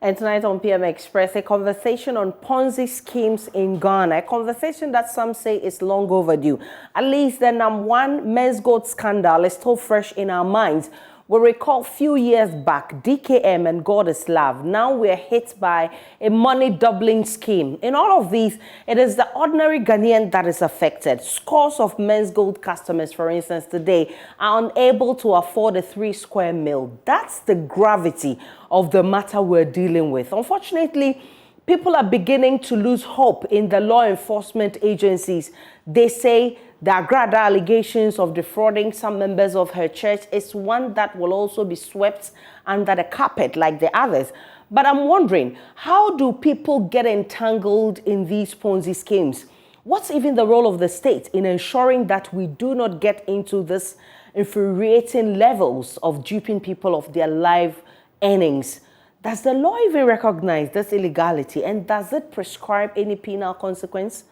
And tonight on PM Express, a conversation on Ponzi schemes in Ghana, a conversation that some say is long overdue. At least the #1 men's gold scandal is still fresh in our minds. We recall a few years back, DKM and God is Love. Now we're hit by a money doubling scheme. In all of these, it is the ordinary Ghanaian that is affected. Scores of men's gold customers, for instance, today are unable to afford a 3-square meal. That's the gravity of the matter we're dealing with. Unfortunately, people are beginning to lose hope in the law enforcement agencies. They say the Agrada allegations of defrauding some members of her church is one that will also be swept under the carpet like the others. But I'm wondering, how do people get entangled in these Ponzi schemes? What's even the role of the state in ensuring that we do not get into this infuriating levels of duping people of their life earnings? Does the law even recognize this illegality, and does it prescribe any penal consequence?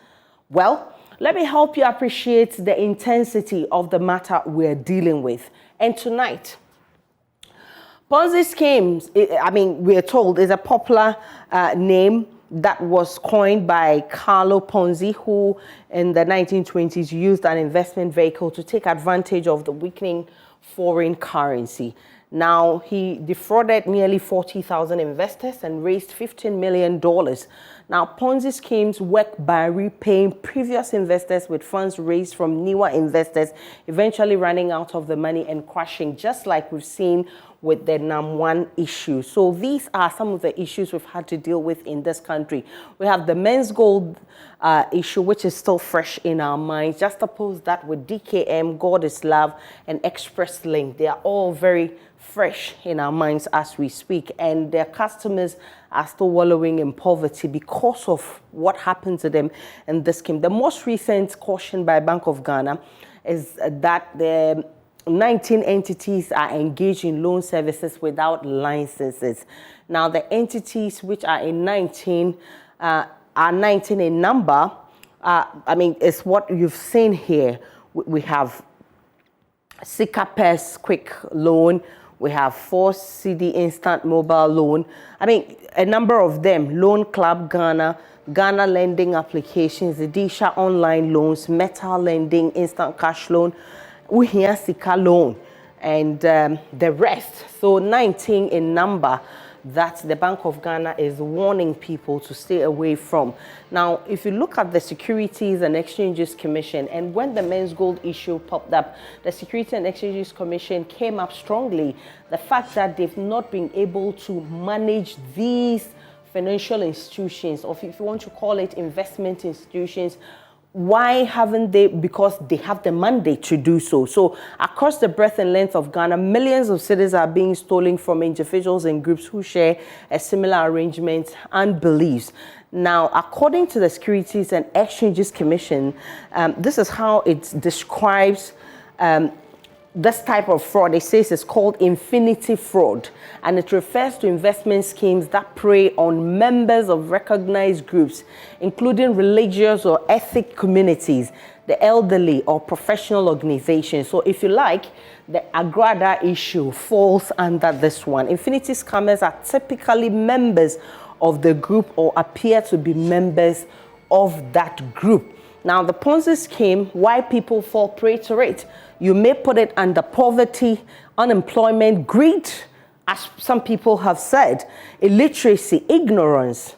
Well, let me help you appreciate the intensity of the matter we're dealing with. And tonight, Ponzi schemes, we're told, is a popular name that was coined by Carlo Ponzi, who in the 1920s used an investment vehicle to take advantage of the weakening foreign currency. Now, he defrauded nearly 40,000 investors and raised $15 million. Now, Ponzi schemes work by repaying previous investors with funds raised from newer investors, eventually running out of the money and crashing, just like we've seen with the #1 issue. So these are some of the issues we've had to deal with in this country. We have the men's gold issue, which is still fresh in our minds. Just oppose that with DKM, God is Love, and Express Link. They are all very fresh in our minds as we speak, and their customers are still wallowing in poverty because of what happened to them in this scheme. The most recent caution by Bank of Ghana is that the 19 entities are engaged in loan services without licenses. Now, the entities which are in 19 are 19 in number. It's what you've seen here. We have Sikapes Quick Loan. We have 4CD Instant Mobile Loan. A number of them. Loan Club Ghana, Ghana Lending Applications, Zedisha Online Loans, Meta Lending, Instant Cash Loan, Uhia Sika Loan, and the rest. So 19 in number that the Bank of Ghana is warning people to stay away from. Now, if you look at the Securities and Exchanges Commission, and when the men's gold issue popped up, the Securities and Exchanges Commission came up strongly. The fact that they've not been able to manage these financial institutions, or if you want to call it investment institutions, why haven't they? Because they have the mandate to do so. So across the breadth and length of Ghana, millions of cedis are being stolen from individuals and groups who share a similar arrangement and beliefs. Now, according to the Securities and Exchanges Commission, this is how it describes this type of fraud. It says it's called infinity fraud, and it refers to investment schemes that prey on members of recognized groups, including religious or ethnic communities, the elderly, or professional organizations. So if you like, the Agrada issue falls under this one. Infinity scammers are typically members of the group or appear to be members of that group. Now, the Ponzi scheme, why people fall prey to it? You may put it under poverty, unemployment, greed, as some people have said, illiteracy, ignorance,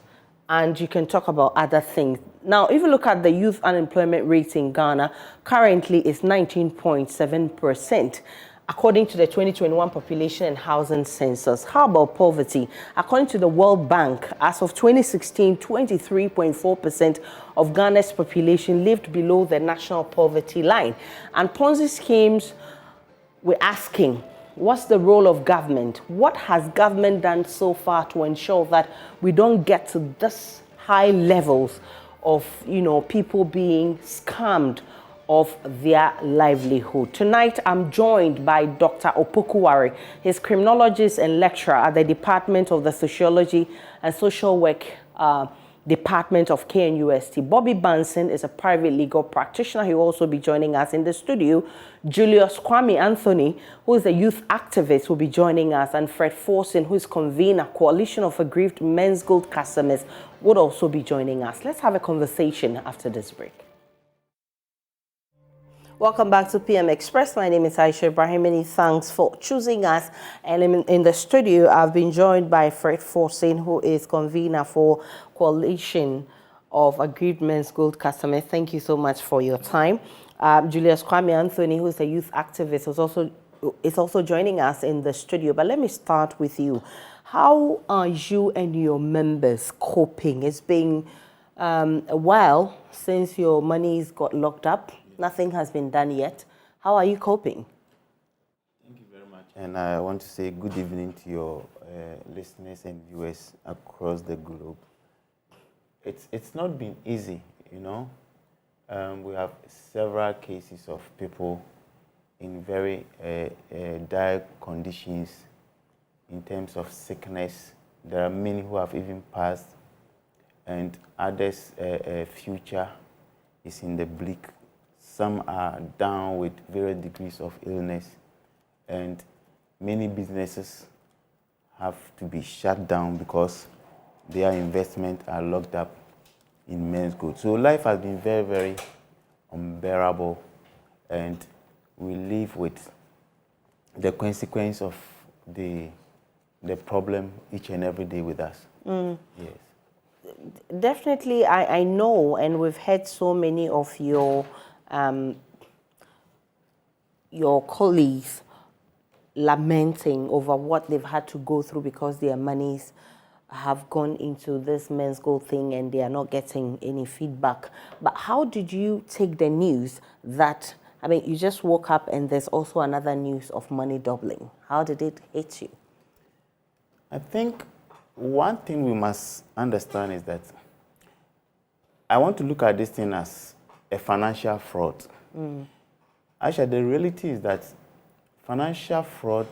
and you can talk about other things. Now, if you look at the youth unemployment rate in Ghana, currently it's 19.7%. according to the 2021 Population and Housing Census. How about poverty? According to the World Bank, as of 2016, 23.4% of Ghana's population lived below the national poverty line. And Ponzi schemes, we're asking, what's the role of government? What has government done so far to ensure that we don't get to this high levels of, people being scammed of their livelihood? Tonight, I'm joined by Dr. Opokuwari. He's criminologist and lecturer at the Department of the Sociology and Social Work Department of KNUST. Bobby Banson is a private legal practitioner. He will also be joining us in the studio. Julius Kwame Anthony, who is a youth activist, will be joining us. And Fred Forson, who is convener, Coalition of Aggrieved Men's Gold Customers, would also be joining us. Let's have a conversation after this break. Welcome back to PM Express. My name is Ayisha Ibrahim. Many thanks for choosing us. And in the studio, I've been joined by Fred Forson, who is convener for Coalition of Aggrieved Men's Gold Customers. Thank you so much for your time. Julius Kwame Anthony, who is a youth activist, is also joining us in the studio. But let me start with you. How are you and your members coping? It's been a while since your monies got locked up. Nothing has been done yet. How are you coping? Thank you very much. And I want to say good evening to your listeners and viewers across the globe. It's not been easy, you know. We have several cases of people in very dire conditions in terms of sickness. There are many who have even passed, and others' future is in the bleak. Some are down with various degrees of illness, and many businesses have to be shut down because their investments are locked up in men's goods. So life has been very, very unbearable, and we live with the consequence of the problem each and every day with us. Yes. Definitely, I know, and we've heard so many of your colleagues lamenting over what they've had to go through because their monies have gone into this men's gold thing and they are not getting any feedback. But how did you take the news that, I mean, you just woke up and there's also another news of money doubling? How did it hit you? I think one thing we must understand is that I want to look at this thing as a financial fraud. Actually, the reality is that financial fraud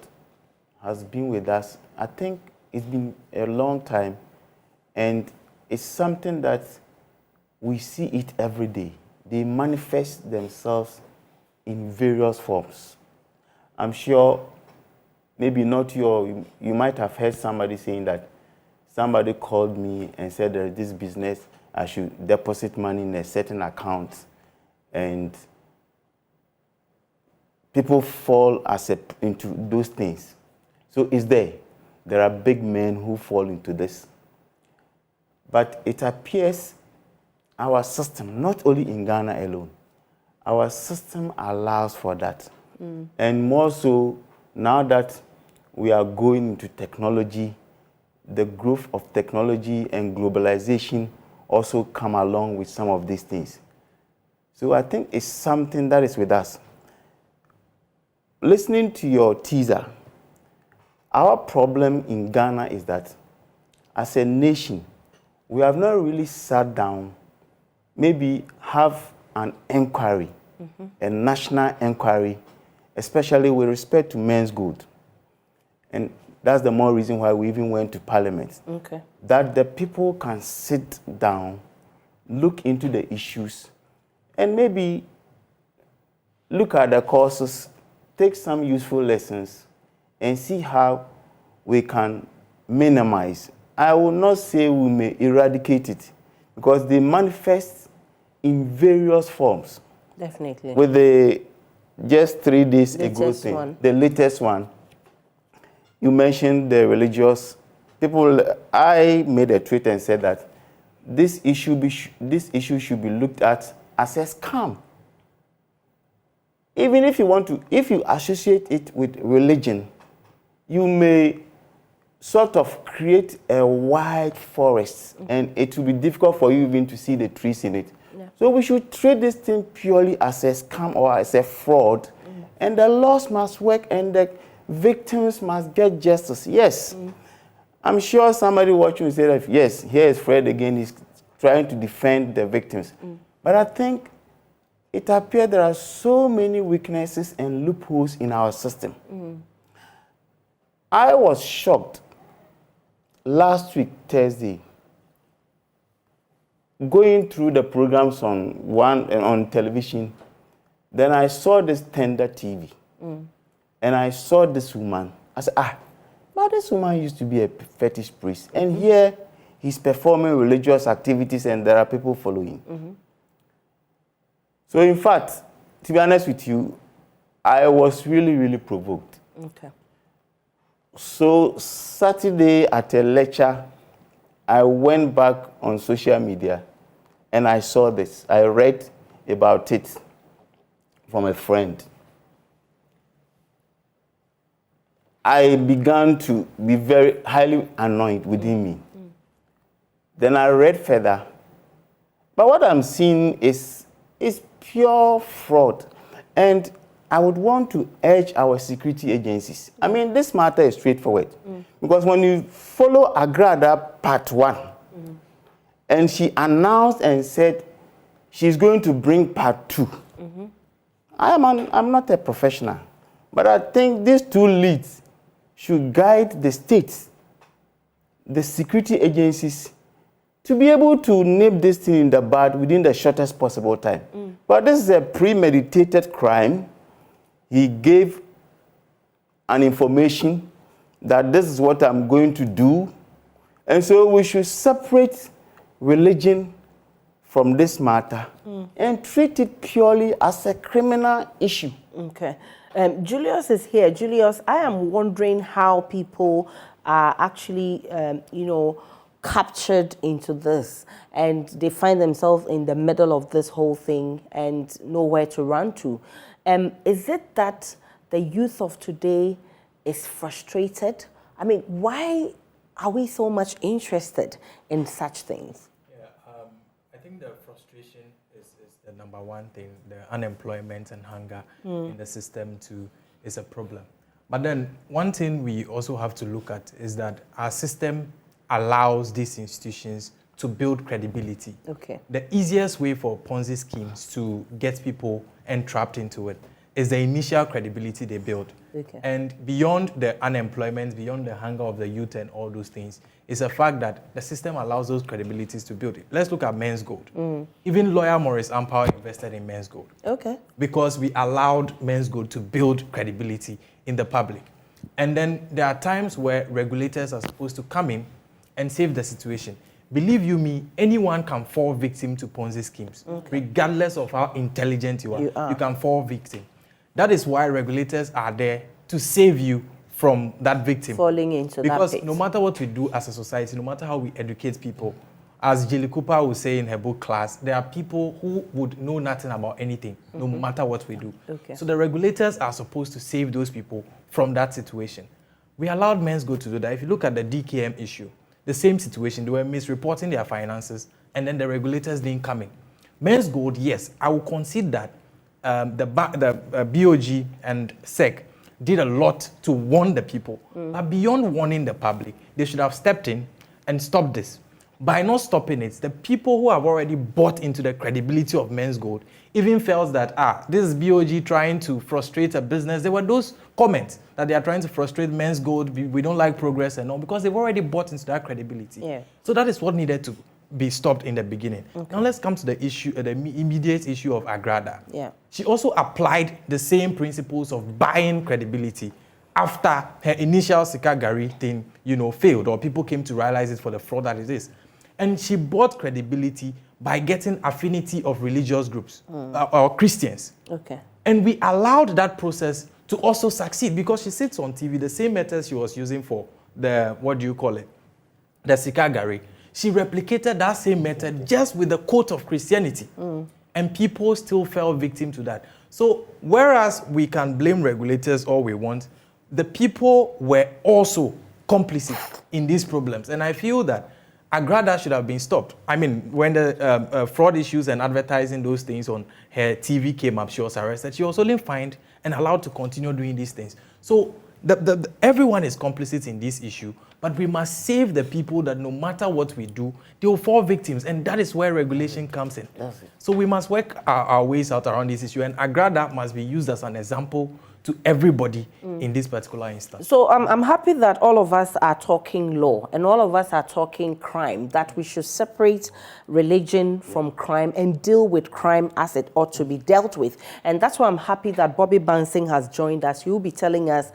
has been with us. I think it's been a long time, and it's something that we see it every day. They manifest themselves in various forms. I'm sure, maybe not you might have heard somebody saying that somebody called me and said there is this business, I should deposit money in a certain account, and people fall into those things. So it's there. There are big men who fall into this. But it appears our system, not only in Ghana alone, our system allows for that. And more so, now that we are going into technology, the growth of technology and globalization also come along with some of these things. So I think it's something that is with us. Listening to your teaser, our problem in Ghana is that as a nation, we have not really sat down, maybe have an inquiry, a national inquiry, especially with respect to men's good. And that's the more reason why we even went to Parliament. Okay. That the people can sit down, look into the issues, and maybe look at the causes, take some useful lessons, and see how we can minimize. I will not say we may eradicate it, because they manifest in various forms. Definitely. With the just 3 days ago thing, one. the latest one, you mentioned the religious people. I made a tweet and said that this issue should be looked at as a scam. Even if you associate it with religion, you may sort of create a wide forest, and it will be difficult for you even to see the trees in it. Yeah. So we should treat this thing purely as a scam or as a fraud, and the laws must work and the victims must get justice. Yes. I'm sure somebody watching will say that, yes, here is Fred again, he's trying to defend the victims. But I think it appears there are so many weaknesses and loopholes in our system. I was shocked last week, Thursday, going through the programs on television, then I saw this tender TV, and I saw this woman. I said, but this woman used to be a fetish priest, and here he's performing religious activities, and there are people following. So in fact, to be honest with you, I was really, really provoked. Okay. So Saturday at a lecture, I went back on social media and I saw this. I read about it from a friend. I began to be very highly annoyed within me. Then I read further. But what I'm seeing is pure fraud. And I would want to urge our security agencies. I mean, this matter is straightforward. Because when you follow Agrada Part 1, and she announced and said she's going to bring Part 2, I'm not a professional, but I think these two leads should guide the states, the security agencies, to be able to nip this thing in the bud within the shortest possible time. But this is a premeditated crime. He gave an information that this is what I'm going to do. And so we should separate religion from this matter and treat it purely as a criminal issue. Okay. Julius is here. Julius, I am wondering how people are actually, captured into this, and they find themselves in the middle of this whole thing and nowhere to run to. Is it that the youth of today is frustrated? I mean, why are we so much interested in such things? Yeah, I think the frustration is the number one thing. The unemployment and hunger in the system too is a problem. But then one thing we also have to look at is that our system allows these institutions to build credibility. Okay. The easiest way for Ponzi schemes to get people entrapped into it is the initial credibility they build. Okay. And beyond the unemployment, beyond the hunger of the youth and all those things, is a fact that the system allows those credibilities to build it. Let's look at Men's Gold. Even lawyer Maurice Ampaw invested in Men's Gold. Okay. Because we allowed Men's Gold to build credibility in the public. And then there are times where regulators are supposed to come in and save the situation. Believe you me, anyone can fall victim to Ponzi schemes. Regardless of how intelligent you are, you can fall victim. That is why regulators are there to save you from that victim. Falling into that pit. Because no matter what we do as a society, no matter how we educate people, as Jilly Cooper will say in her book Class, there are people who would know nothing about anything, no matter what we do. Okay. So the regulators are supposed to save those people from that situation. We allowed Men's Gold to do that. If you look at the DKM issue, the same situation, they were misreporting their finances, and then the regulators didn't come in. Men's Gold, yes, I will concede that the BOG and SEC did a lot to warn the people. But beyond warning the public, they should have stepped in and stopped this. By not stopping it, the people who have already bought into the credibility of Men's Gold even felt that, this is BOG trying to frustrate a business. There were those comments that they are trying to frustrate Men's Gold, we don't like progress and all, because they've already bought into that credibility. Yeah. So that is what needed to be stopped in the beginning. Now let's come to the issue, the immediate issue of Agrada. Yeah. She also applied the same principles of buying credibility after her initial Sika Gari thing, failed, or people came to realize it for the fraud that it is. And she bought credibility by getting affinity of religious groups or Christians. Okay. And we allowed that process to also succeed because she sits on TV, the same methods she was using for the, the Sika Gari. She replicated that same method just with the coat of Christianity. And people still fell victim to that. So whereas we can blame regulators all we want, the people were also complicit in these problems. And I feel that Agrada should have been stopped. I mean, when the fraud issues and advertising those things on her TV came up, she was arrested. She was only fined and allowed to continue doing these things. So everyone is complicit in this issue, but we must save the people that no matter what we do, they will fall victims, and that is where regulation comes in. So we must work our ways out around this issue, and Agrada must be used as an example to everybody in this particular instance. So I'm happy that all of us are talking law and all of us are talking crime, that we should separate religion from crime and deal with crime as it ought to be dealt with. And that's why I'm happy that Bobby Bansing has joined us. You'll be telling us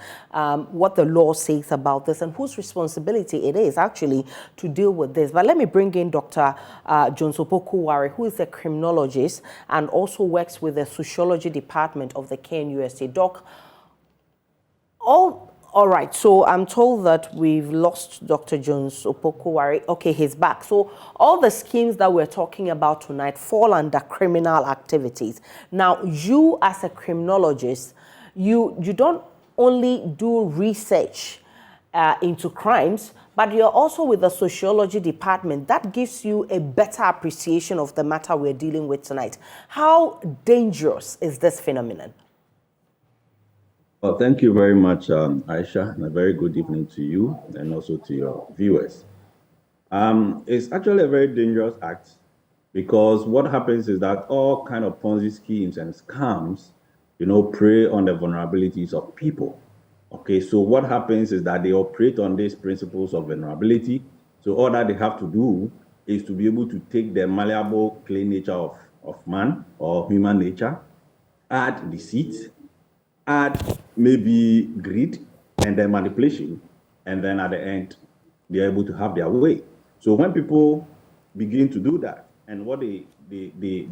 what the law says about this and whose responsibility it is actually to deal with this. But let me bring in Dr. Jones Opoku-Ware, who is a criminologist and also works with the sociology department of the KNUST. Doc, all right, so I'm told that we've lost Dr. Jones Opoku-Ware. Okay, he's back. So all the schemes that we're talking about tonight fall under criminal activities. Now, you as a criminologist, you don't only do research into crimes, but you're also with the sociology department. That gives you a better appreciation of the matter we're dealing with tonight. How dangerous is this phenomenon? Well, thank you very much, Ayisha, and a very good evening to you and also to your viewers. It's actually a very dangerous act because what happens is that all kind of Ponzi schemes and scams, prey on the vulnerabilities of people. Okay, so what happens is that they operate on these principles of vulnerability. So all that they have to do is to be able to take the malleable clay nature of man or human nature, add deceit, add maybe greed and then manipulation, and then at the end, they're able to have their way. So when people begin to do that, and what they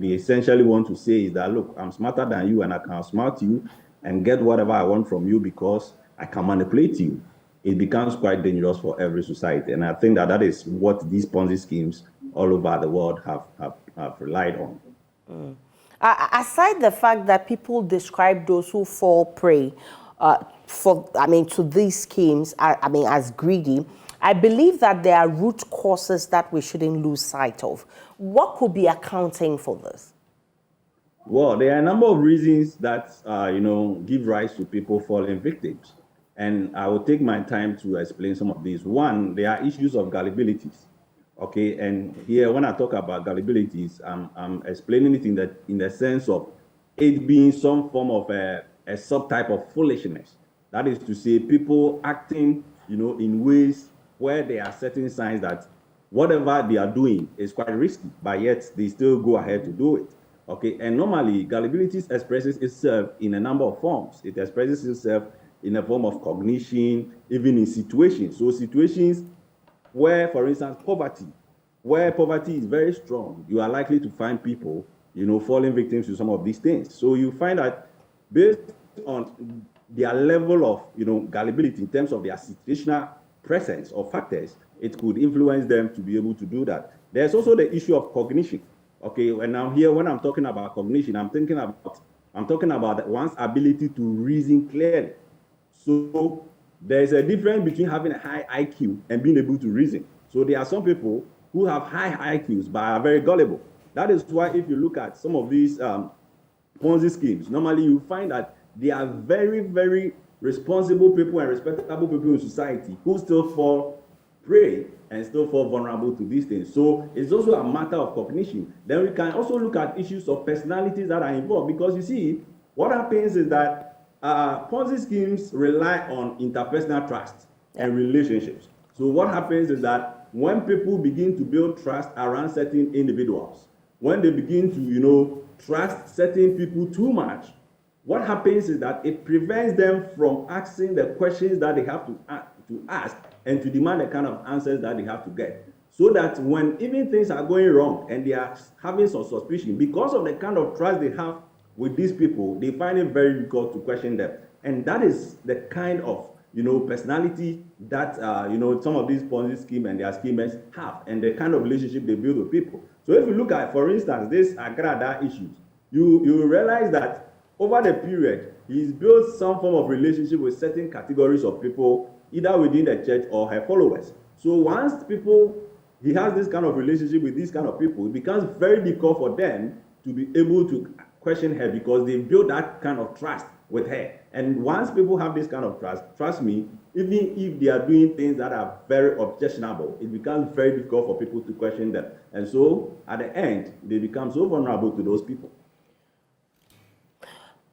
essentially want to say is that, look, I'm smarter than you and I can outsmart you and get whatever I want from you because I can manipulate you, it becomes quite dangerous for every society. And I think that that is what these Ponzi schemes all over the world have relied on. Aside the fact that people describe those who fall prey to these schemes, as greedy, I believe that there are root causes that we shouldn't lose sight of. What could be accounting for this? Well, there are a number of reasons that, give rise to people falling victims. And I will take my time to explain some of these. One, there are issues of gullibilities. Okay, and here when I talk about gullibilities, I'm explaining it in the sense of it being some form of a subtype of foolishness. That is to say, people acting, in ways where there are certain signs that whatever they are doing is quite risky, but yet they still go ahead to do it. Okay, and normally gullibilities expresses itself in a number of forms. It expresses itself in a form of cognition, even in situations. So situations where, for instance, where poverty is very strong, you are likely to find people, falling victims to some of these things. So you find that based on their level of, gullibility in terms of their situational presence or factors, it could influence them to be able to do that. There's also the issue of cognition. Okay, and now here when I'm talking about cognition, I'm talking about one's ability to reason clearly. So there's a difference between having a high IQ and being able to reason. So there are some people who have high IQs but are very gullible. That is why if you look at some of these Ponzi schemes, normally you find that they are very, very responsible people and respectable people in society who still fall prey and still fall vulnerable to these things. So it's also a matter of cognition. Then we can also look at issues of personalities that are involved, because you see, what happens is that Ponzi schemes rely on interpersonal trust and relationships. So what happens is that when people begin to build trust around certain individuals, when they begin to, trust certain people too much, what happens is that it prevents them from asking the questions that they have to ask and to demand the kind of answers that they have to get. So that when even things are going wrong and they are having some suspicion, because of the kind of trust they have with these people, they find it very difficult to question them. And that is the kind of personality that some of these Ponzi scheme and their schemers have, and the kind of relationship they build with people. So if you look at, for instance, this Agrada issues, you realize that over the period, he's built some form of relationship with certain categories of people, either within the church or her followers. So once he has this kind of relationship with these kind of people, it becomes very difficult for them to be able to question her, because they build that kind of trust with her. And once people have this kind of trust me, even if they are doing things that are very objectionable, it becomes very difficult for people to question them. And so at the end, they become so vulnerable to those people.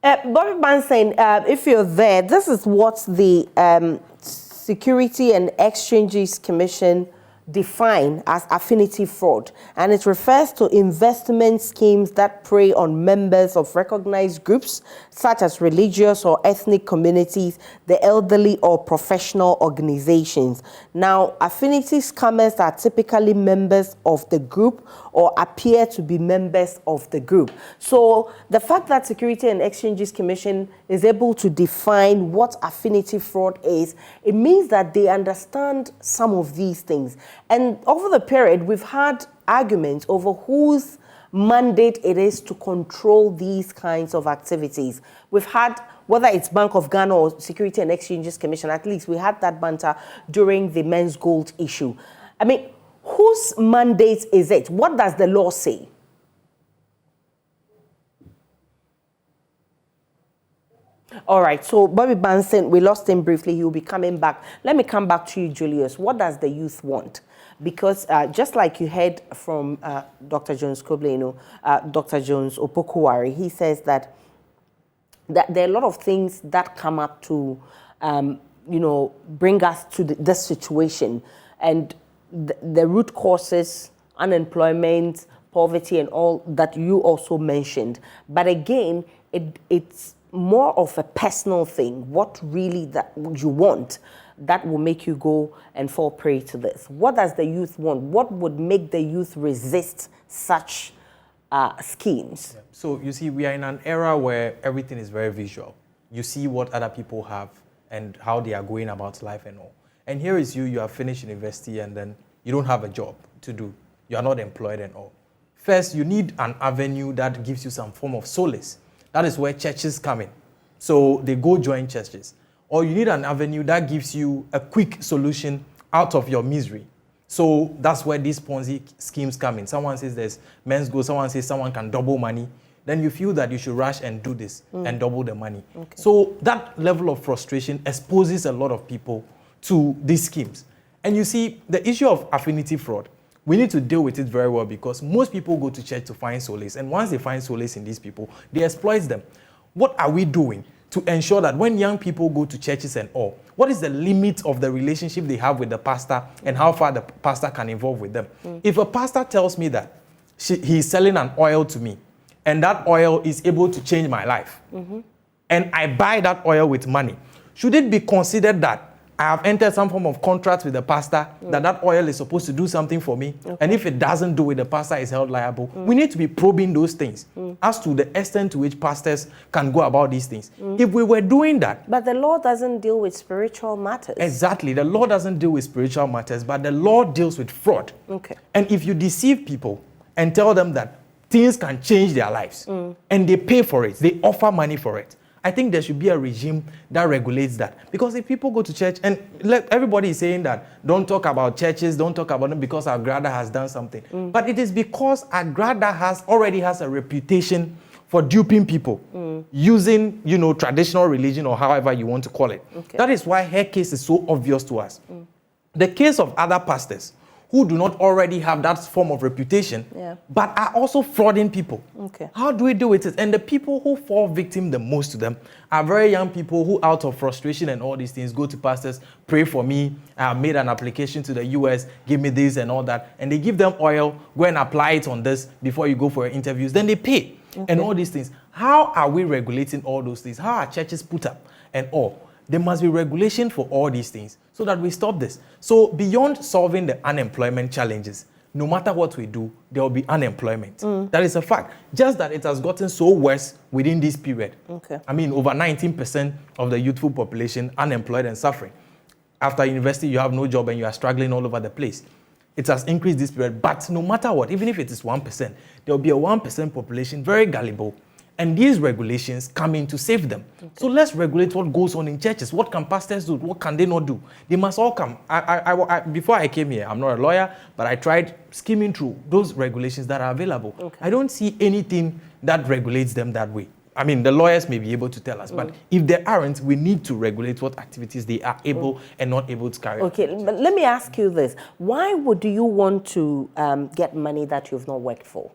Bobby Bansen, if you're there, this is what the Security and Exchanges Commission define as affinity fraud, and it refers to investment schemes that prey on members of recognized groups such as religious or ethnic communities, the elderly, or professional organizations. Now, affinity scammers are typically members of the group or appear to be members of the group. So the fact that Security and Exchanges Commission is able to define what affinity fraud is, it means that they understand some of these things. And over the period, we've had arguments over whose mandate it is to control these kinds of activities. We've had, whether it's Bank of Ghana or Security and Exchanges Commission, at least we had that banter during the men's gold issue. I mean, whose mandate is it? What does the law say? All right, so Bobby Bansen, we lost him briefly. He will be coming back. Let me come back to you, Julius. What does the youth want? Because just like you heard from Dr. Jones Kobleno, Dr. Jones Opokuwari, he says that there are a lot of things that come up to, bring us to this situation. And the root causes, unemployment, poverty, and all that you also mentioned. But again, it's more of a personal thing. What really that you want that will make you go and fall prey to this? What does the youth want? What would make the youth resist such schemes? Yeah. So you see, we are in an era where everything is very visual. You see what other people have and how they are going about life and all. And here is you have finished university and then you don't have a job to do. You are not employed and all. First, you need an avenue that gives you some form of solace. That is where churches come in. So they go join churches. Or you need an avenue that gives you a quick solution out of your misery. So that's where these Ponzi schemes come in. Someone says there's men's goal, someone says someone can double money. Then you feel that you should rush and do this and double the money. Okay. So that level of frustration exposes a lot of people to these schemes. And you see, the issue of affinity fraud, we need to deal with it very well because most people go to church to find solace. And once they find solace in these people, they exploit them. What are we doing to ensure that when young people go to churches and all, what is the limit of the relationship they have with the pastor and how far the pastor can involve with them? If a pastor tells me that he's selling an oil to me and that oil is able to change my life, and I buy that oil with money, should it be considered that I have entered some form of contract with the pastor that oil is supposed to do something for me? Okay. And if it doesn't do it, the pastor is held liable. We need to be probing those things as to the extent to which pastors can go about these things. If we were doing that... But the law doesn't deal with spiritual matters. Exactly. The law doesn't deal with spiritual matters, but the law deals with fraud. Okay. And if you deceive people and tell them that things can change their lives and they pay for it, they offer money for it, I think there should be a regime that regulates that. Because if people go to church, and everybody is saying that, don't talk about churches, don't talk about them because Agrada has done something. But it is because Agrada already has a reputation for duping people using, traditional religion or however you want to call it. Okay. That is why her case is so obvious to us. The case of other pastors who do not already have that form of reputation, but are also frauding people. Okay. How do we deal with it? And the people who fall victim the most to them are very young people who, out of frustration and all these things, go to pastors, pray for me, I have made an application to the US, give me this and all that. And they give them oil, go and apply it on this before you go for your interviews. Then they pay and all these things. How are we regulating all those things? How are churches put up and all? There must be regulation for all these things so that we stop this. So beyond solving the unemployment challenges, no matter what we do, there will be unemployment. That is a fact. Just that it has gotten so worse within this period. Okay. I mean, over 19% of the youthful population unemployed and suffering. After university, you have no job and you are struggling all over the place. It has increased this period. But no matter what, even if it is 1%, there will be a 1% population very gullible. And these regulations come in to save them. Okay. So let's regulate what goes on in churches. What can pastors do? What can they not do? They must all come. Before I came here, I'm not a lawyer, but I tried skimming through those regulations that are available. Okay. I don't see anything that regulates them that way. I mean, the lawyers may be able to tell us, but if there aren't, we need to regulate what activities they are able and not able to carry out. Okay, but let me ask you this. Why would you want to get money that you've not worked for?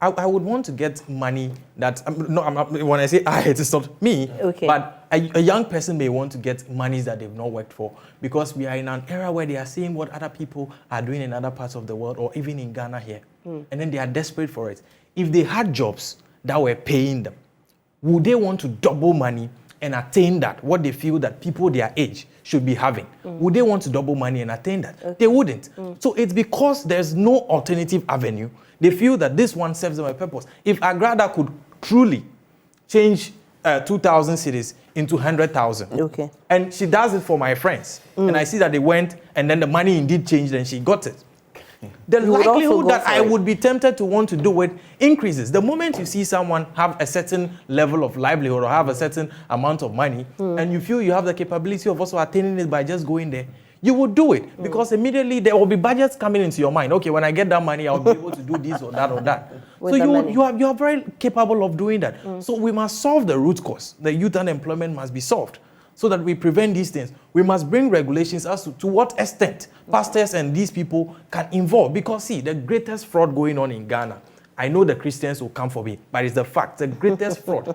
I would want to get money that, when I say it is not me, Okay. but a young person may want to get monies that they've not worked for, because we are in an era where they are seeing what other people are doing in other parts of the world, or even in Ghana here, and then they are desperate for it. If they had jobs that were paying them, would they want to double money and attain that, what they feel that people their age should be having? Would they want to double money and attain that? Okay. They wouldn't. So it's because there's no alternative avenue. They feel that this one serves them a purpose. If Agrada could truly change 2,000 cities into 100,000, Okay. and she does it for my friends, and I see that they went, and then the money indeed changed, and she got it, the You would also likelihood go that for I it. would be tempted to want to do it increases. The moment you see someone have a certain level of livelihood or have a certain amount of money, and you feel you have the capability of also attaining it by just going there, you will do it, because immediately there will be budgets coming into your mind. Okay, when I get that money, I'll be able to do this or that or that. With So the money. you are very capable of doing that. So we must solve the root cause. The youth unemployment must be solved, so that we prevent these things. We must bring regulations as to what extent pastors and these people can involve. Because see, the greatest fraud going on in Ghana, I know the Christians will come for me, but it's the fact, the greatest fraud,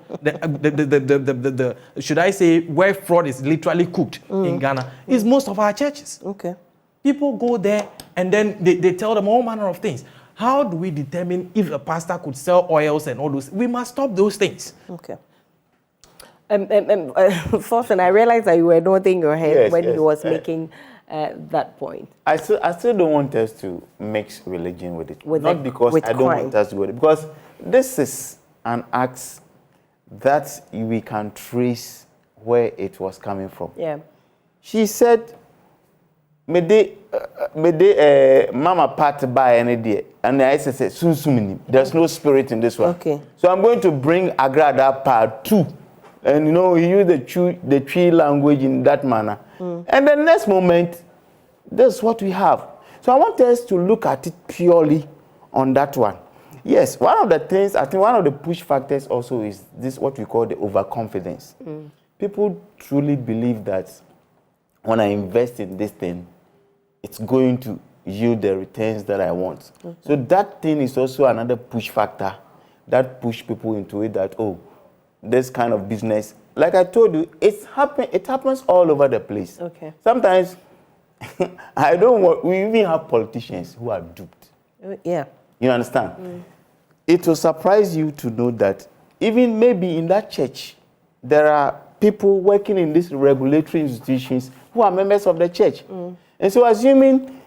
should I say, where fraud is literally cooked in Ghana, is most of our churches. Okay. People go there and then they tell them all manner of things. How do we determine if a pastor could sell oils and all those? We must stop those things. Okay. First, and I realized that you were nodding your head Yes, when yes. he was making that point. I still don't want us to mix religion with it. With Not the- because with I don't crime. want us to go there. Because this is an act that we can trace where it was coming from. Yeah. She said, "Mede mama part by any day," and I said, "Sunsumini." There's no spirit in this one. Okay. So I'm going to bring Agrada part 2. And he used the tree language in that manner. And the next moment, that's what we have. So I want us to look at it purely on that one. Yes, one of the things, I think one of the push factors also is this, what we call the overconfidence. People truly believe that when I invest in this thing, it's going to yield the returns that I want. So that thing is also another push factor that push people into it, that, this kind of business, like I told you, it happens all over the place. Okay. Sometimes we even have politicians who are duped. Yeah. You understand? It will surprise you to know that even maybe in that church, there are people working in these regulatory institutions who are members of the church. And so assuming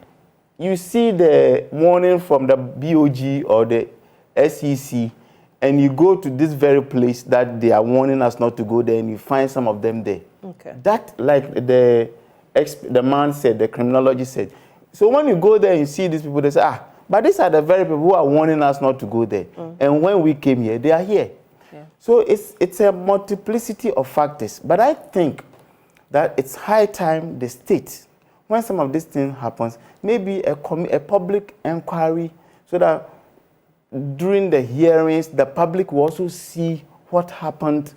you see the warning from the BOG or the SEC, and you go to this very place that they are warning us not to go there, and you find some of them there. Okay. That, like the man said, the criminology said. So when you go there and see these people, they say, but these are the very people who are warning us not to go there. And when we came here, they are here. Yeah. So it's a multiplicity of factors. But I think that it's high time the state, when some of these things happens, maybe a public inquiry, so that during the hearings, the public will also see what happened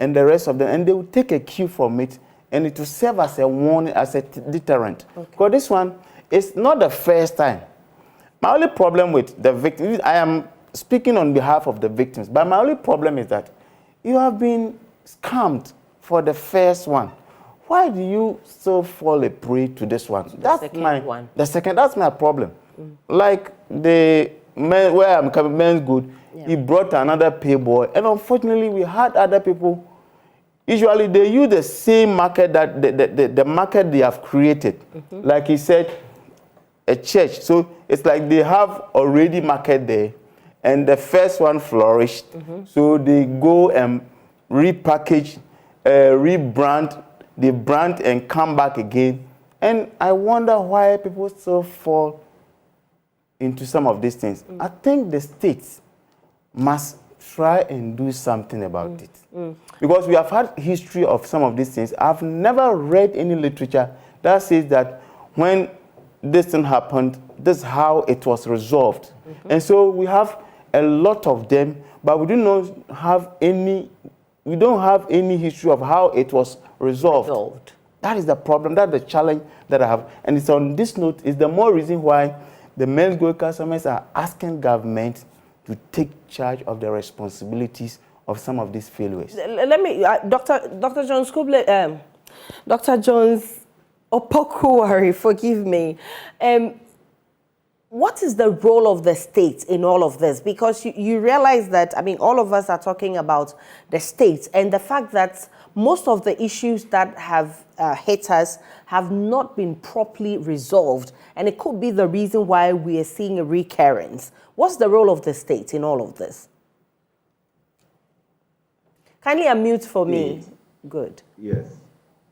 and the rest of them, and they will take a cue from it, and it will serve as a warning, as a deterrent. Okay. Because this one is not the first time. My only problem with the victims, I am speaking on behalf of the victims, but my only problem is that you have been scammed for the first one. Why do you still fall a prey to this one? That's my problem. Like the where I'm coming, men's good, he brought another pay boy, and unfortunately we had other people. Usually they use the same market, that the market they have created. Like he said, a church. So it's like they have already market there, and the first one flourished. So they go and repackage, rebrand, they brand and come back again. And I wonder why people still fall into some of these things. I think the states must try and do something about it. Because we have had history of some of these things. I've never read any literature that says that when this thing happened, this is how it was resolved. And so we have a lot of them, but we do not have any history of how it was resolved. That is the problem, that's the challenge that I have. And it's on this note, is the more reason why the men's gold customers are asking government to take charge of the responsibilities of some of these failures. Let me, Dr. Jones Kuble, Dr. Jones Opokuwari, forgive me. What is the role of the state in all of this? Because you realize that, I mean, all of us are talking about the state and the fact that most of the issues that have hit us have not been properly resolved. And it could be the reason why we are seeing a recurrence. What's the role of the state in all of this? Kindly unmute for me. Good. Yes.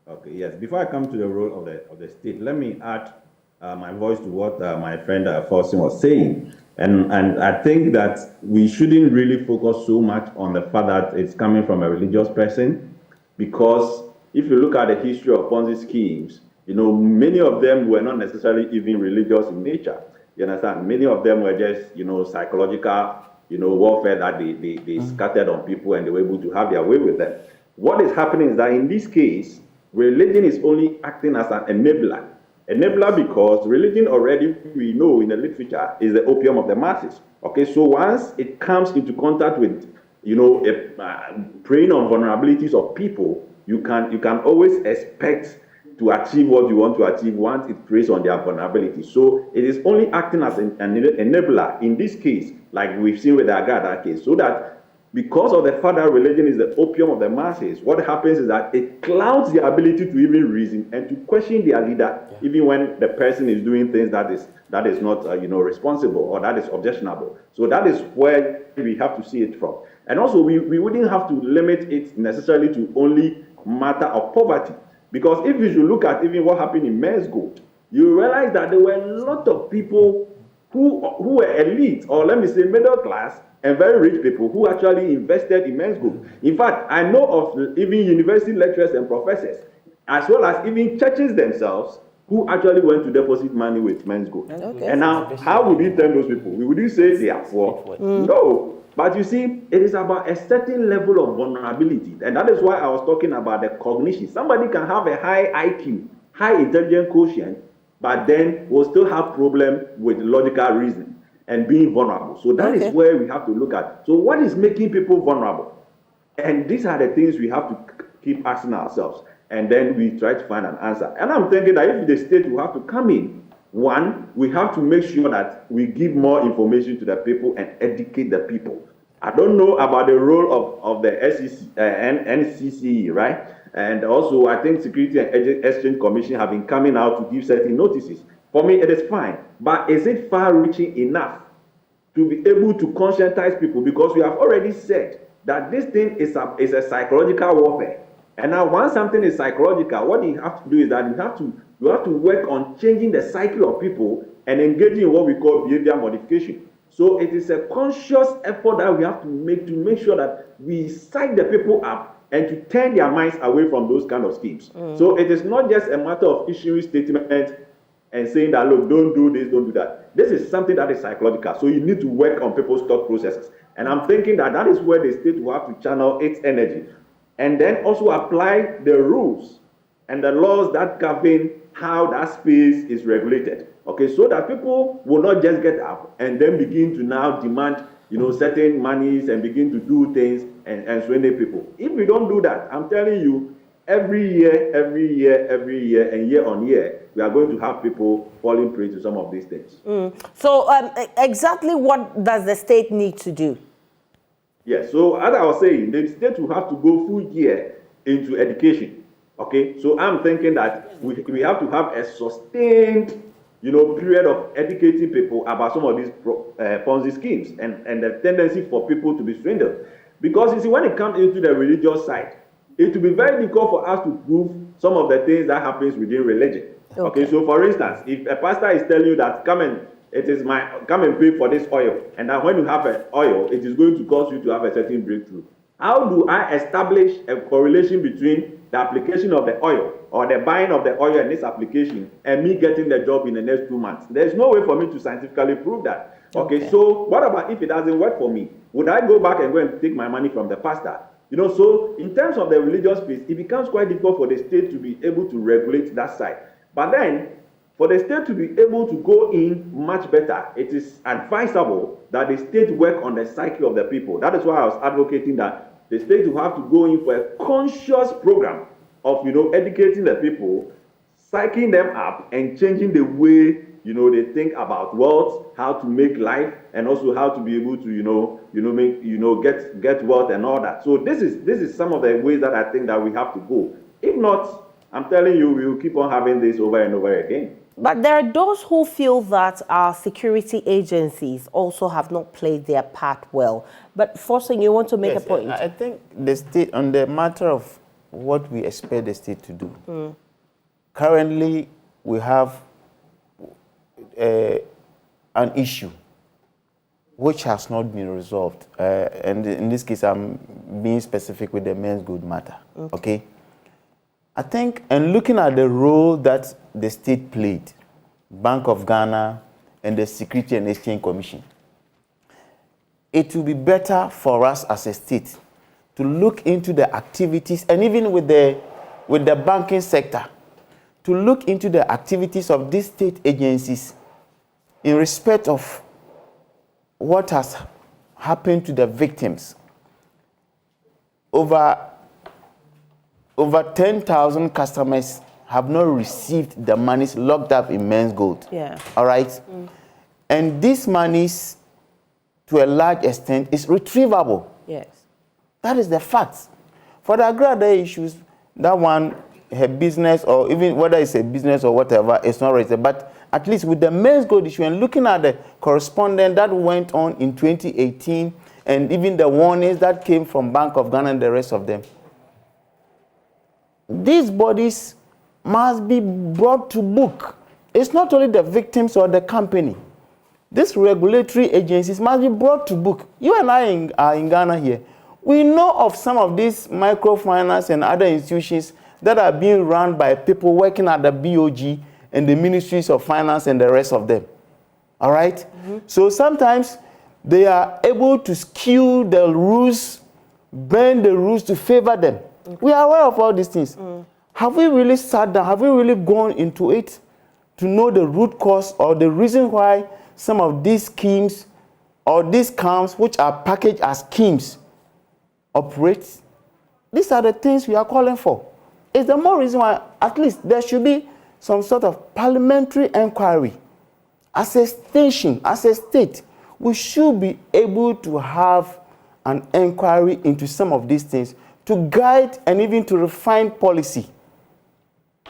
Okay, yes. Before I come to the role of the state, let me add my voice to what my friend Forson was saying. And I think that we shouldn't really focus so much on the fact that it's coming from a religious person, because if you look at the history of Ponzi schemes, you know, many of them were not necessarily even religious in nature. You understand? Many of them were just, you know, psychological, you know, warfare that they scattered on people and they were able to have their way with them. What is happening is that in this case, religion is only acting as an enabler. Enabler because religion already, we know in the literature, is the opium of the masses. Okay, so once it comes into contact with, you know, preying on vulnerabilities of people, you can always expect to achieve what you want to achieve once it preys on their vulnerability. So it is only acting as an enabler in this case, like we've seen with the Agada case, so that because of the fact that religion is the opium of the masses, what happens is that it clouds their ability to even reason and to question their leader, even when the person is doing things that is not you know, responsible or that is objectionable. So that is where we have to see it from. And also we wouldn't have to limit it necessarily to only matter of poverty, because if you should look at even what happened in Men's Gold, you realize that there were a lot of people who were elite, or let me say middle class, and very rich people who actually invested in Men's Gold. In fact, I know of even university lecturers and professors, as well as even churches themselves, who actually went to deposit money with Men's Gold. Okay. And now, how would we tell those people? We wouldn't say they are poor. No. But you see, it is about a certain level of vulnerability. And that is why I was talking about the cognition. Somebody can have a high IQ, high intelligence quotient, but then will still have problem with logical reasoning and being vulnerable. So that is where we have to look at. So what is making people vulnerable? And these are the things we have to keep asking ourselves. And then we try to find an answer. And I'm thinking that if the state will have to come in, one, we have to make sure that we give more information to the people and educate the people. I don't know about the role of the SEC, NCCE, right? And also, I think Security and Exchange Commission have been coming out to give certain notices. For me, it is fine. But is it far-reaching enough to be able to conscientize people? Because we have already said that this thing is a psychological warfare. And now, once something is psychological, what you have to do is that you have to work on changing the cycle of people and engaging in what we call behavior modification. So it is a conscious effort that we have to make sure that we psych the people up and to turn their minds away from those kind of schemes. So it is not just a matter of issuing statements and saying that, look, don't do this, don't do that. This is something that is psychological. So you need to work on people's thought processes. And I'm thinking that that is where the state will have to channel its energy. And then also apply the rules and the laws that govern how that space is regulated. Okay, so that people will not just get up and then begin to now demand, you know, certain monies and begin to do things and swindle people. If we don't do that, I'm telling you, every year, and year on year, we are going to have people falling prey to some of these things. So exactly what does the state need to do? Yes, so as I was saying, the state will have to go full gear into education. Okay, so I'm thinking that we have to have a sustained, you know, period of educating people about some of these Ponzi schemes and the tendency for people to be swindled. Because you see, when it comes into the religious side, it will be very difficult for us to prove some of the things that happens within religion. Okay, so for instance, if a pastor is telling you that come and pay for this oil, and that when you have an oil, it is going to cause you to have a certain breakthrough. How do I establish a correlation between the application of the oil or the buying of the oil and this application and me getting the job in the next 2 months? There's no way for me to scientifically prove that. Okay, so what about if it doesn't work for me? Would I go back and go and take my money from the pastor? You know, so in terms of the religious space, it becomes quite difficult for the state to be able to regulate that side. But then, For the state to be able to go in much better, it is advisable that the state work on the psyche of the people. That is why I was advocating that the state will have to go in for a conscious program of, educating the people, psyching them up, and changing the way, they think about wealth, how to make life, and also how to be able to, get wealth and all that. So this is some of the ways that I think that we have to go. If not, I'm telling you, we will keep on having this over and over again. But there are those who feel that our security agencies also have not played their part well. But Forson, you want to make a point? I think the state, on the matter of what we expect the state to do, currently we have an issue which has not been resolved. And in this case, I'm being specific with the men's good matter. Okay? I think, and looking at the role that the state played, Bank of Ghana and the Security and Exchange Commission, it will be better for us as a state to look into the activities, and even with the banking sector, to look into the activities of these state agencies in respect of what has happened to the victims. Over 10,000 customers have not received the monies locked up in men's gold. Yeah. All right? And these monies, to a large extent, is retrievable. Yes. That is the fact. For the agri issues, that one, her business, or even whether it's a business or whatever, it's not rated. But at least with the men's gold issue, and looking at the correspondence that went on in 2018, and even the warnings that came from Bank of Ghana and the rest of them, these bodies must be brought to book. It's not only the victims or the company. These regulatory agencies must be brought to book. You and I are in Ghana here. We know of some of these microfinance and other institutions that are being run by people working at the BOG and the ministries of finance and the rest of them. All right? So sometimes they are able to skew the rules, bend the rules to favor them. We are aware of all these things. Have we really sat down? Have we really gone into it to know the root cause or the reason why some of these schemes or these scams, which are packaged as schemes, operate? These are the things we are calling for. It's the more reason why at least there should be some sort of parliamentary inquiry. As a station, as a state, we should be able to have an inquiry into some of these things to guide and even to refine policy.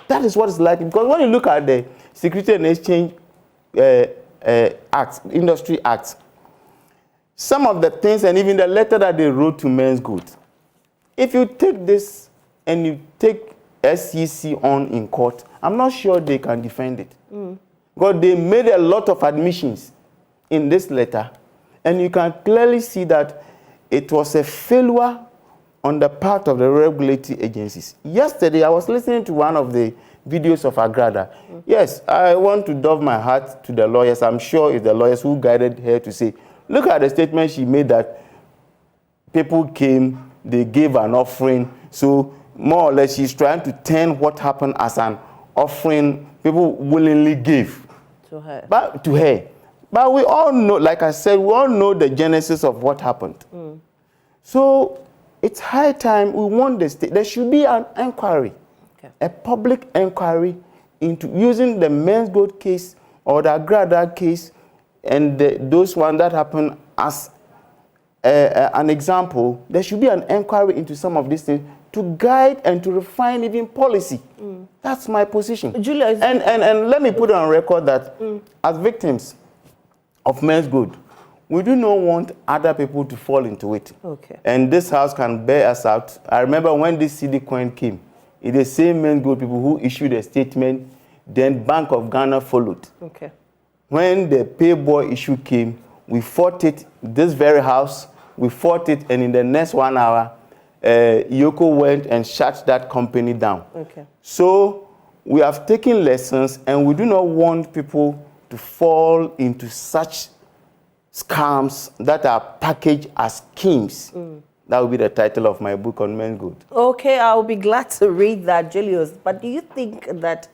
That is what it's like. Because when you look at the Security and Exchange Act, Industry Act, some of the things, and even the letter that they wrote to Men's Good, if you take this and you take SEC on in court, I'm not sure they can defend it. Because they made a lot of admissions in this letter, and you can clearly see that it was a failure on the part of the regulatory agencies. Yesterday, I was listening to one of the videos of Agrada. Yes, I want to doff my hat to the lawyers. I'm sure it's the lawyers who guided her to say, look at the statement she made that people came, they gave an offering. So more or less, she's trying to turn what happened as an offering people willingly gave To her. But we all know, like I said, we all know the genesis of what happened. So it's high time we want the state. There should be an inquiry, a public inquiry into using the Men's Gold case or the Agrada case and those ones that happened as an example. There should be an inquiry into some of these things to guide and to refine even policy. That's my position. Julia, and let me put on record that as victims of Men's Gold, we do not want other people to fall into it. Okay. And this house can bear us out. I remember when this CD coin came, it's the same Men's Gold people who issued a statement, then Bank of Ghana followed. Okay. When the Payboy issue came, we fought it, this very house, we fought it, and in the next 1 hour, Yoko went and shut that company down. Okay. So we have taken lessons, and we do not want people to fall into such scams that are packaged as schemes. That will be the title of my book on Men's Gold. Okay, I'll be glad to read that, Julius. But do you think that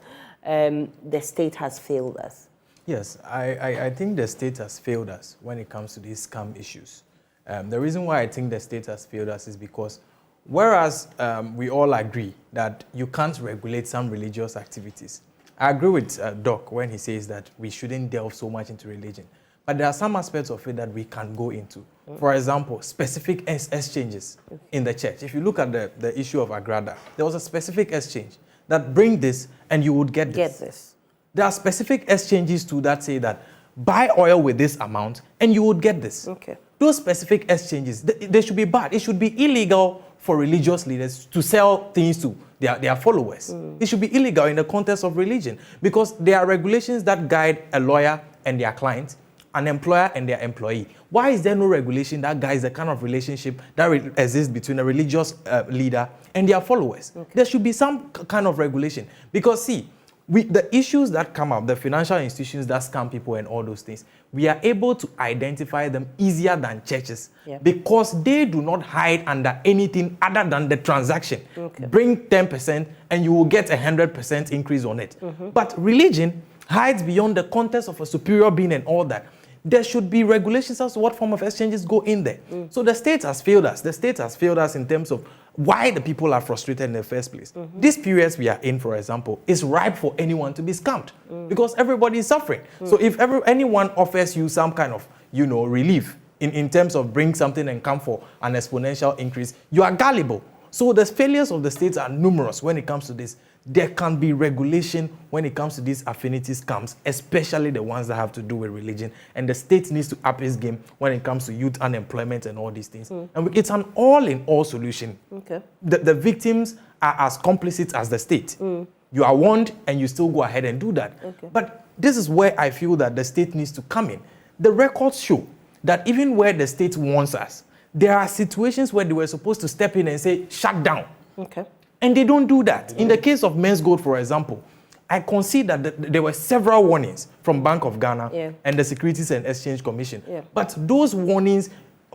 the state has failed us? Yes, I think the state has failed us when it comes to these scam issues. The reason why I think the state has failed us is because whereas we all agree that you can't regulate some religious activities, I agree with Doc when he says that we shouldn't delve so much into religion. But there are some aspects of it that we can go into. For example, specific exchanges in the church. If you look at the issue of Agrada, there was a specific exchange that bring this and you would get this. There are specific exchanges too that say that buy oil with this amount and you would get this. Okay. Those specific exchanges, they should be bad. It should be illegal for religious leaders to sell things to their followers. It should be illegal in the context of religion because there are regulations that guide a lawyer and their client, an employer and their employee. Why is there no regulation that guides the kind of relationship that exists between a religious leader and their followers? Okay. There should be some kind of regulation because see, the issues that come up, the financial institutions that scam people and all those things, we are able to identify them easier than churches because they do not hide under anything other than the transaction. Okay. Bring 10% and you will get 100% increase on it. But religion hides beyond the context of a superior being and all that. There should be regulations as to what form of exchanges go in there. So the state has failed us. The state has failed us in terms of why the people are frustrated in the first place. These periods we are in, for example, is ripe for anyone to be scammed because everybody is suffering. So if anyone offers you some kind of, relief in terms of bring something and come for an exponential increase, you are gullible. So the failures of the states are numerous when it comes to this. There can be regulation when it comes to these affinity scams, especially the ones that have to do with religion. And the state needs to up its game when it comes to youth unemployment and all these things. And it's an all-in-all solution. Okay. The victims are as complicit as the state. You are warned and you still go ahead and do that. Okay. But this is where I feel that the state needs to come in. The records show that even where the state warns us, there are situations where they were supposed to step in and say, shut down. Okay. And they don't do that. In the case of Men's Gold, for example, I concede that there were several warnings from Bank of Ghana and the Securities and Exchange Commission. But those warnings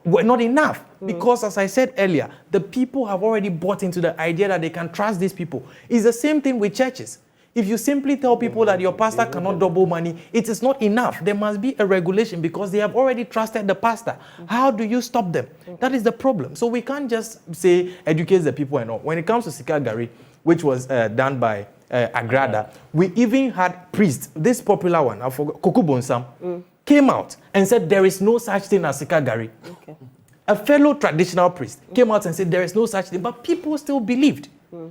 were not enough because, as I said earlier, the people have already bought into the idea that they can trust these people. It's the same thing with churches. If you simply tell people that your pastor cannot double money, it is not enough. There must be a regulation because they have already trusted the pastor. How do you stop them? That is the problem. So we can't just say educate the people and all. When it comes to Sika Gari, which was done by Agrada, we even had priests, this popular one, I forgot, Koku Bonsam, came out and said there is no such thing as Sika Gari. Okay. A fellow traditional priest came out and said there is no such thing, but people still believed.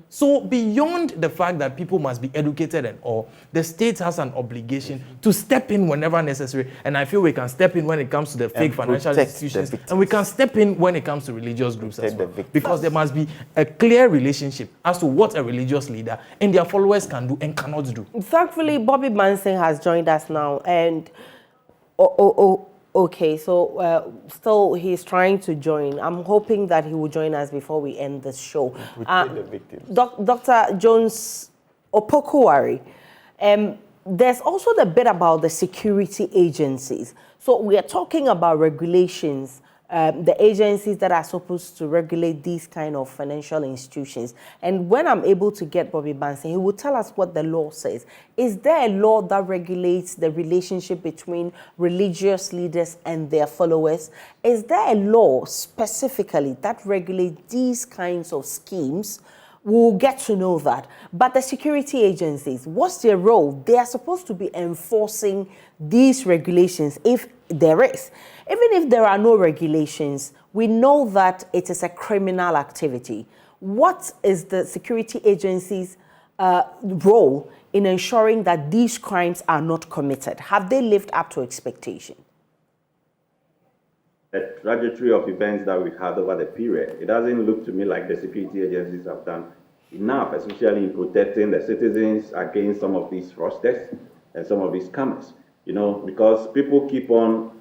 So beyond the fact that people must be educated and all, the state has an obligation to step in whenever necessary. And I feel we can step in when it comes to the fake financial institutions. And we can step in when it comes to religious groups as well. Because there must be a clear relationship as to what a religious leader and their followers can do and cannot do. Thankfully, Bobby Manson has joined us now. And okay, so still he's trying to join. I'm hoping that he will join us before we end this show. Dr. Jones Opokuwari, there's also the bit about the security agencies. So we are talking about regulations, the agencies that are supposed to regulate these kind of financial institutions. And when I'm able to get Bobby Banson, he will tell us what the law says. Is there a law that regulates the relationship between religious leaders and their followers? Is there a law specifically that regulates these kinds of schemes? We'll get to know that. But the security agencies, what's their role? They are supposed to be enforcing these regulations if there is. Even if there are no regulations, we know that it is a criminal activity. What is the security agency's role in ensuring that these crimes are not committed? Have they lived up to expectation? The trajectory of events that we've had over the period, it doesn't look to me like the security agencies have done enough, especially in protecting the citizens against some of these fraudsters and some of these scammers, because people keep on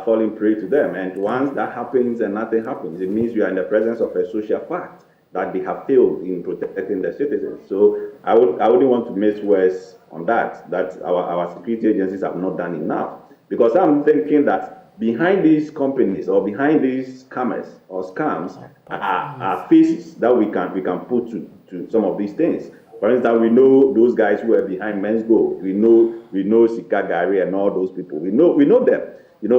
falling prey to them. And once that happens and nothing happens, it means we are in the presence of a social fact that they have failed in protecting the citizens. So I wouldn't want to miss words on that our security agencies have not done enough. Because I'm thinking that behind these companies or behind these scammers or scams are faces that we can put to some of these things. For instance, we know those guys who are behind Men's Gold. We know Sika Gari and all those people. We know them.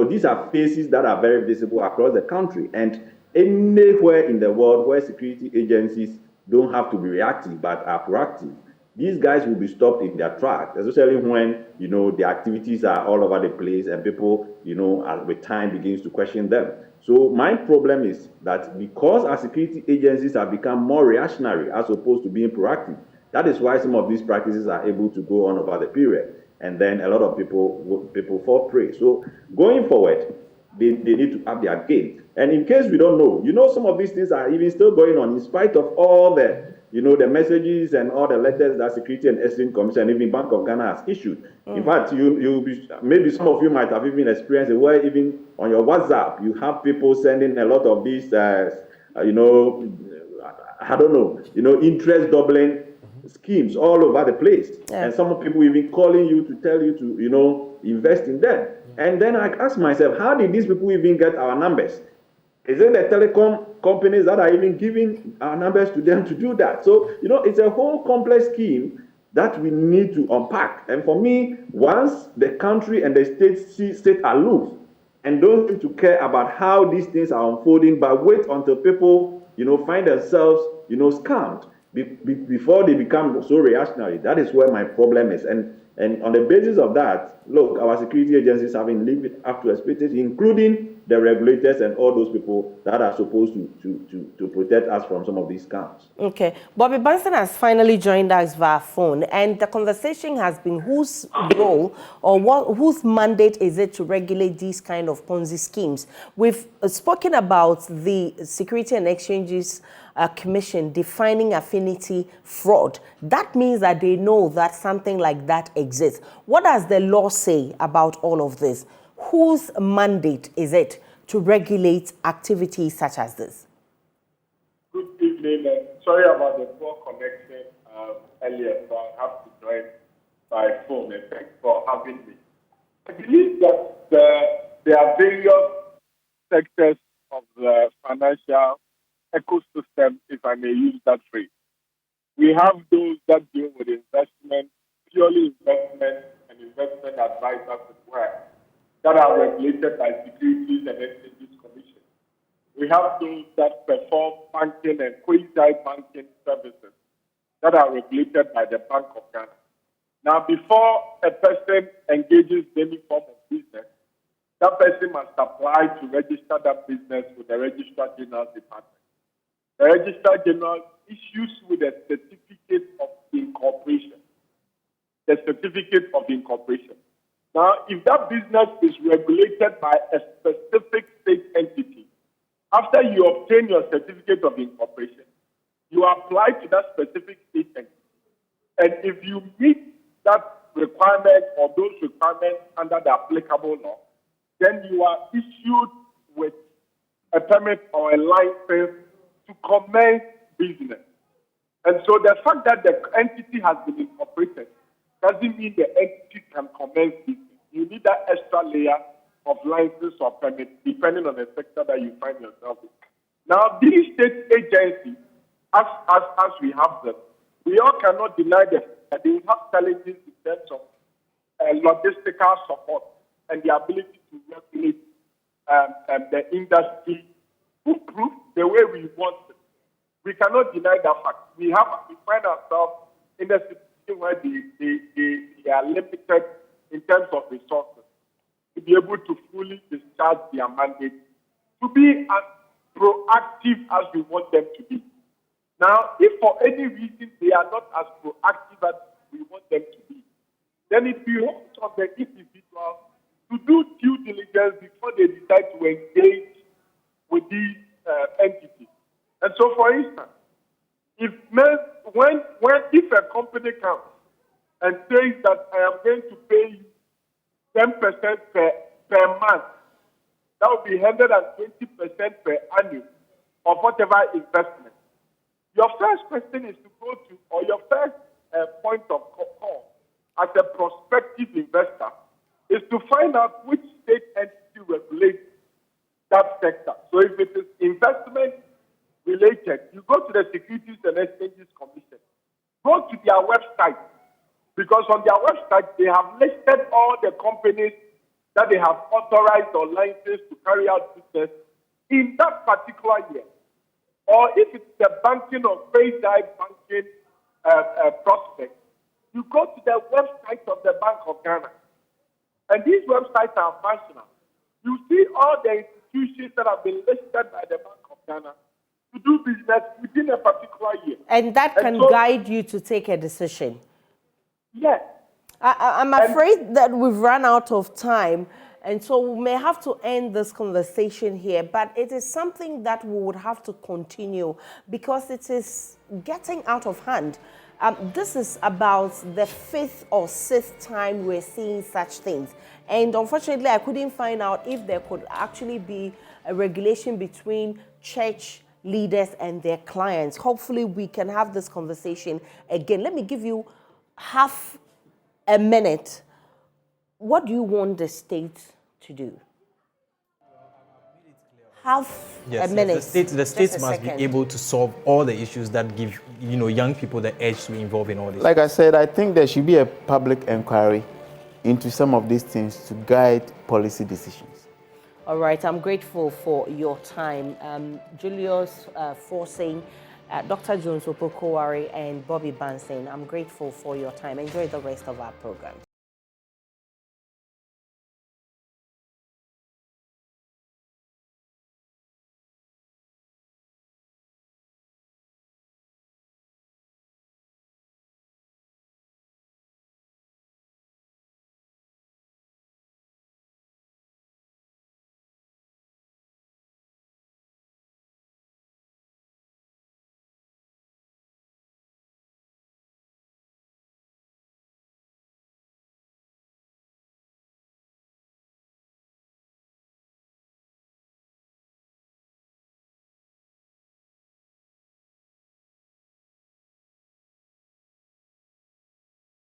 These are faces that are very visible across the country. And anywhere in the world where security agencies don't have to be reactive but are proactive, these guys will be stopped in their tracks, especially when, the activities are all over the place and people, with time begins to question them. So my problem is that because our security agencies have become more reactionary as opposed to being proactive, that is why some of these practices are able to go on over the period. And then a lot of people fall prey. So going forward, they need to up their game. And in case we don't know, some of these things are even still going on in spite of all the, the messages and all the letters that Security and Exchange Commission, even Bank of Ghana has issued. In fact, maybe some of you might have even experienced it where even on your WhatsApp, you have people sending a lot of these, I don't know, interest doubling schemes all over the place. Yeah. And some people even calling you to tell you to, invest in them. And then I ask myself, how did these people even get our numbers? Is it the telecom companies that are even giving our numbers to them to do that? So, it's a whole complex scheme that we need to unpack. And for me, once the country and the state sit aloof and don't seem to care about how these things are unfolding, but wait until people, find themselves, scammed before they become so reactionary, that is where my problem is. And on the basis of that, look, our security agencies haven't lived up to expectations, including the regulators and all those people that are supposed to protect us from some of these scams. Okay. Bobby Bunsen has finally joined us via phone, and the conversation has been whose role or whose mandate is it to regulate these kind of Ponzi schemes? We've spoken about the Security and Exchanges Commission defining affinity fraud. That means that they know that something like that exists. What does the law say about all of this? Whose mandate is it to regulate activities such as this? Good evening. Sorry about the poor connection earlier, so I have to join by phone. And thanks for having me. I believe that there are various sectors of the financial ecosystem, if I may use that phrase. We have those that deal with investment, purely investment and investment advisors as well, that are regulated by Securities and Exchanges Commission. We have those that perform banking and quasi-banking services that are regulated by the Bank of Ghana. Now, before a person engages in any form of business, that person must apply to register that business with the Registrar General's Department. The Registrar General issues with a certificate of incorporation. The certificate of incorporation. Now, if that business is regulated by a specific state entity, after you obtain your certificate of incorporation, you apply to that specific state entity. And if you meet that requirement or those requirements under the applicable law, then you are issued with a permit or a license to commence business. And so the fact that the entity has been incorporated doesn't mean the entity can commence business. You need that extra layer of license or permit, depending on the sector that you find yourself in. Now, these state agencies, as we have them, we all cannot deny that they will have challenges in terms of logistical support and the ability to regulate the industry to prove the way we want it. We cannot deny that fact. We find ourselves in a situation where they are limited in terms of resources to be able to fully discharge their mandate, to be as proactive as we want them to be. Now, if for any reason they are not as proactive as we want them to be, then it behoves on the individual to do due diligence before they decide to engage with these entities. And so, for instance, if a company comes and says that I am going to pay you 10% per month, that would be 120% per annum of whatever investment. Your first question is to go to, or your first point of call as a prospective investor is to find out which state entity regulates that sector. So if it is investment related, you go to the Securities and Exchanges Commission. go to their website, because on their website they have listed all the companies that they have authorized or licensed to carry out business in that particular year. Or if it's the banking or phase dive banking prospect, you go to the website of the Bank of Ghana. And these websites are functional. You see all the institutions that have been listed by the Bank of Ghana to do business within a particular year. And that can guide you to take a decision. Yes. I'm afraid that we've run out of time, and so we may have to end this conversation here, but it is something that we would have to continue because it is getting out of hand. This is about the 5th or 6th time we're seeing such things. And unfortunately, I couldn't find out if there could actually be a regulation between church leaders and their clients. Hopefully, we can have this conversation again. Let me give you half a minute. What do you want the state to do? Half a minute. The states must be able to solve all the issues that give young people the edge to involve in all this. Like I said, I think there should be a public inquiry into some of these things to guide policy decisions. All right, I'm grateful for your time. Julius Forsing, Dr. Jones Opokowari, and Bobby Bansin, I'm grateful for your time. Enjoy the rest of our program.